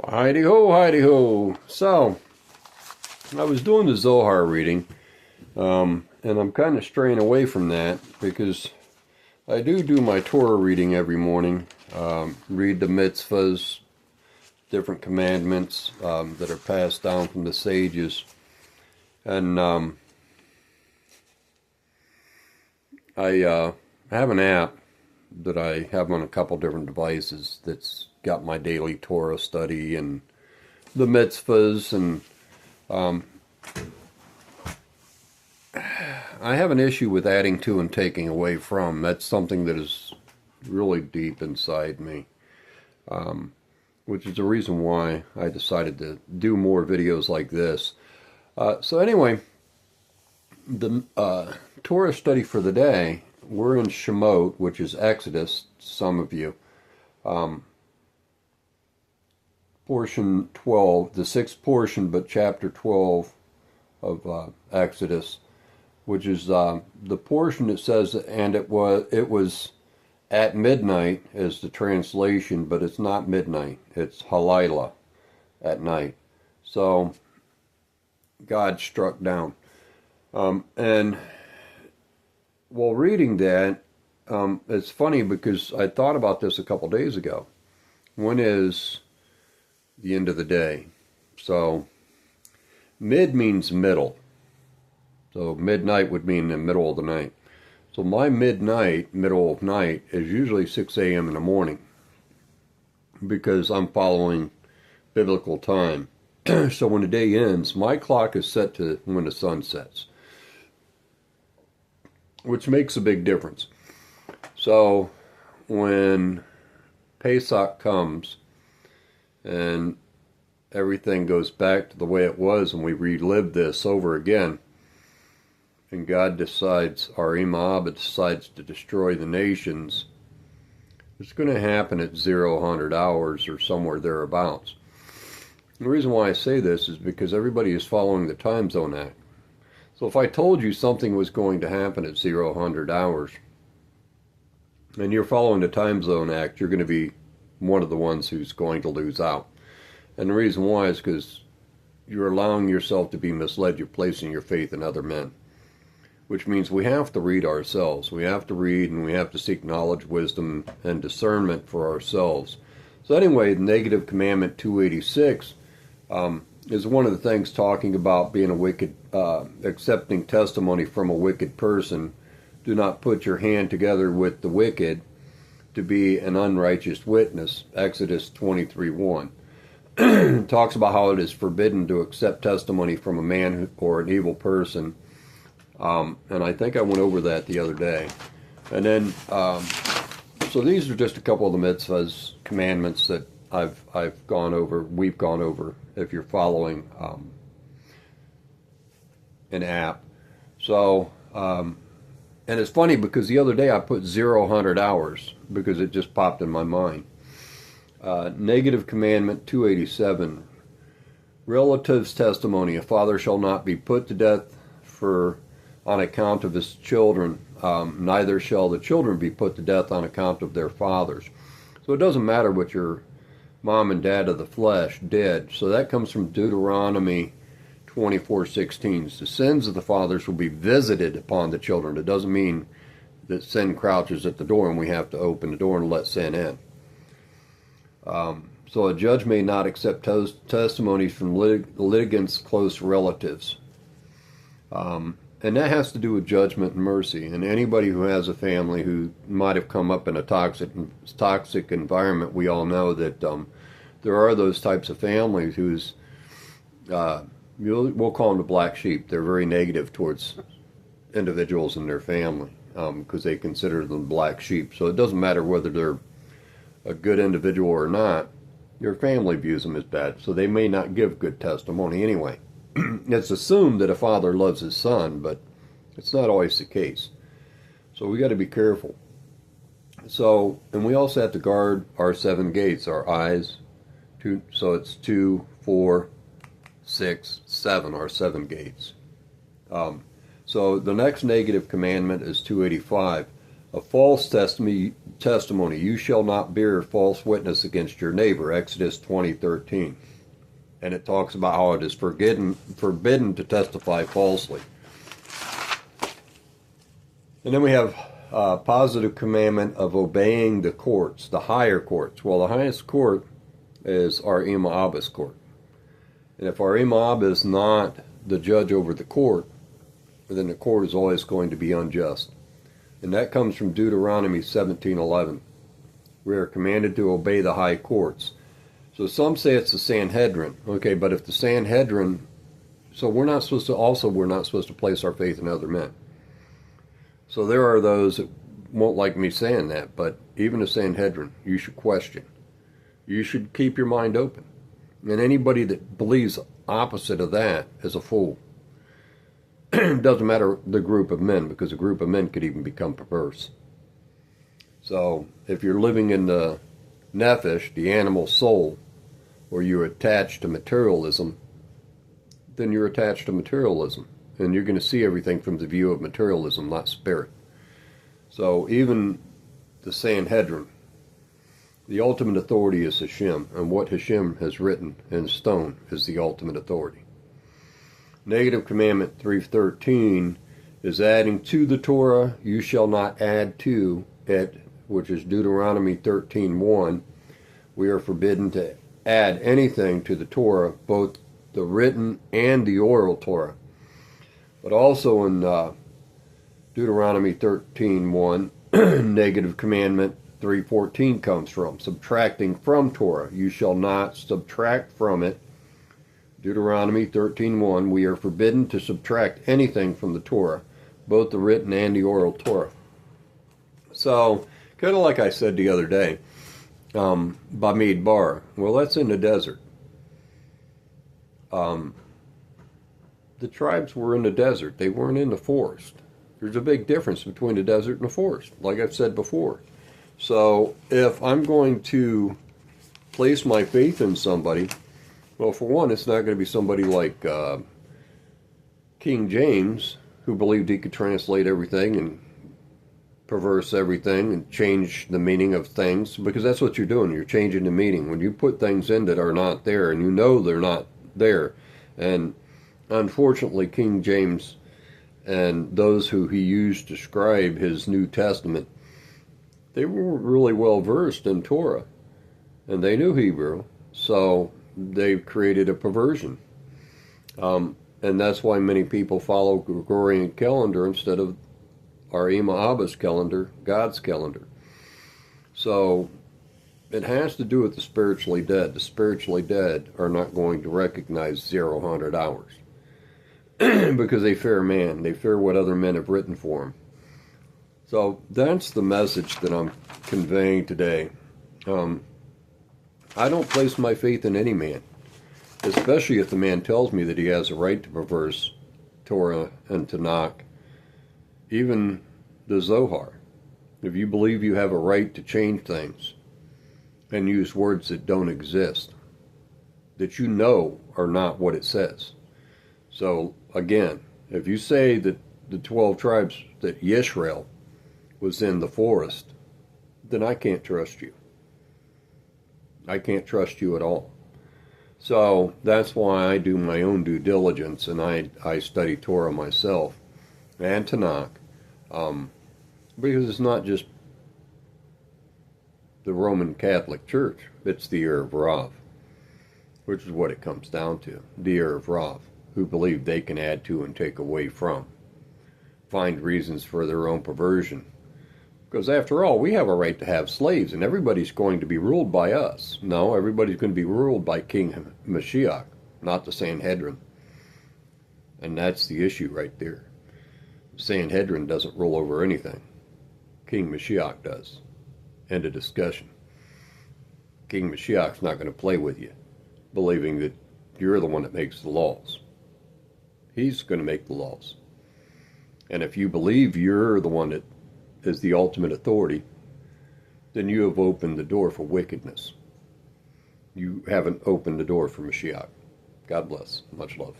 Heidi ho, Heidi ho. So, I was doing the Zohar reading, and I'm kind of straying away from that because I do my Torah reading every morning. Read the mitzvahs, different commandments that are passed down from the sages. And I have an app that I have on a couple different devices that's got my daily Torah study and the mitzvahs, and I have an issue with adding to and taking away from. That's something that is really deep inside me, which is the reason why I decided to do more videos like this. So anyway, the Torah study for the day, we're in Shemot, which is Exodus, some of you. Portion 12, the sixth portion, but chapter 12 of Exodus, which is the portion that says, and it was at midnight is the translation, but it's not midnight, it's Halayla, at night. So God struck down. And while reading that, it's funny because I thought about this a couple days ago. When is the end of the day? So mid means middle. So midnight would mean the middle of the night. So my midnight, middle of night, is usually 6 a.m. in the morning because I'm following biblical time. So when the day ends, my clock is set to when the sun sets, which makes a big difference. So when Pesach comes and everything goes back to the way it was and we relive this over again, and God decides, our Imam decides to destroy the nations, it's going to happen at 00 hours or somewhere thereabouts. The reason why I say this is because everybody is following the Time Zone Act. So if I told you something was going to happen at 00 hours, and you're following the Time Zone Act, you're going to be one of the ones who's going to lose out. And the reason why is because you're allowing yourself to be misled. You're placing your faith in other men, which means we have to read ourselves. We have to read, and we have to seek knowledge, wisdom, and discernment for ourselves. So anyway, the negative commandment 286 is one of the things talking about being a wicked, accepting testimony from a wicked person. Do not put your hand together with the wicked to be an unrighteous witness. Exodus 23:1. Talks about how it is forbidden to accept testimony from a man or an evil person. And I think I went over that the other day. And then, so these are just a couple of the mitzvahs, commandments that I've gone over, we've gone over, if you're following an app. So, and it's funny because the other day I put 00 hours because it just popped in my mind. Negative commandment 287. Relatives' testimony. A father shall not be put to death on account of his children. Neither shall the children be put to death on account of their fathers. So it doesn't matter what your mom and dad of the flesh did. So that comes from Deuteronomy 24:16. The sins of the fathers will be visited upon the children. It doesn't mean that sin crouches at the door and we have to open the door and let sin in. So a judge may not accept testimonies from litigants' close relatives. And that has to do with judgment and mercy. And anybody who has a family who might have come up in a toxic environment, we all know that there are those types of families whose, we'll call them the black sheep. They're very negative towards individuals in their family because they consider them black sheep. So it doesn't matter whether they're a good individual or not, your family views them as bad. So they may not give good testimony anyway. It's assumed that a father loves his son, but it's not always the case. So we got to be careful. So, and we also have to guard our 7 gates, our eyes. So it's 2, 4, 6, 7, our 7 gates. So the next negative commandment is 285. A false testimony. You shall not bear false witness against your neighbor. Exodus 20:13. And it talks about how it is forbidden to testify falsely. And then we have a positive commandment of obeying the courts, the higher courts. Well, the highest court is our Ima Abba's court. And if our Ima Abba is not the judge over the court, then the court is always going to be unjust. And that comes from Deuteronomy 17:11. We are commanded to obey the high courts. So some say it's the Sanhedrin. Okay, but if the Sanhedrin, so we're not supposed to place our faith in other men. So there are those that won't like me saying that, but even the Sanhedrin, you should question. You should keep your mind open. And anybody that believes opposite of that is a fool. It doesn't matter the group of men, because a group of men could even become perverse. So if you're living in the nephesh, the animal soul, or you're attached to materialism, then you're attached to materialism. And you're going to see everything from the view of materialism, not spirit. So even the Sanhedrin, the ultimate authority is Hashem, and what Hashem has written in stone is the ultimate authority. Negative commandment 3:13 is adding to the Torah. You shall not add to it, which is Deuteronomy 13:1. We are forbidden to add anything to the Torah, both the written and the oral Torah. But also in Deuteronomy 13:1, negative commandment 3:14 comes from, subtracting from Torah. You shall not subtract from it. Deuteronomy 13:1, we are forbidden to subtract anything from the Torah, both the written and the oral Torah. So, kind of like I said the other day, Bamidbar, well, that's in the desert. The tribes were in the desert. They weren't in the forest. There's a big difference between the desert and the forest, like I've said before. So if I'm going to place my faith in somebody, well, for one, it's not going to be somebody like King James, who believed he could translate everything and perverse everything and change the meaning of things, because that's what you're doing. You're changing the meaning. When you put things in that are not there, and you know they're not there. And unfortunately, King James and those who he used to scribe his New Testament, they were really well versed in Torah, and they knew Hebrew, so they created a perversion. And that's why many people follow Gregorian calendar instead of our Ima Abba's calendar, God's calendar. So it has to do with the spiritually dead. The spiritually dead are not going to recognize 0-100 hours because they fear man. They fear what other men have written for them. So that's the message that I'm conveying today. I don't place my faith in any man, especially if the man tells me that he has a right to perverse Torah and Tanakh, even the Zohar. If you believe you have a right to change things and use words that don't exist, that you know are not what it says. So again, if you say that the 12 tribes, that Yisrael was in the forest, then I can't trust you. I can't trust you at all. So that's why I do my own due diligence, and I study Torah myself and Tanakh, because it's not just the Roman Catholic Church, it's the Erev Rav, which is what it comes down to, the Erev Rav, who believe they can add to and take away from, find reasons for their own perversion. Because after all, we have a right to have slaves, and everybody's going to be ruled by us. No, everybody's going to be ruled by King Mashiach, not the Sanhedrin. And that's the issue right there. The Sanhedrin doesn't rule over anything. King Mashiach does. End of discussion. King Mashiach's not going to play with you, believing that you're the one that makes the laws. He's going to make the laws. And if you believe you're the one that is the ultimate authority, then you have opened the door for wickedness. You haven't opened the door for Mashiach. God bless. Much love.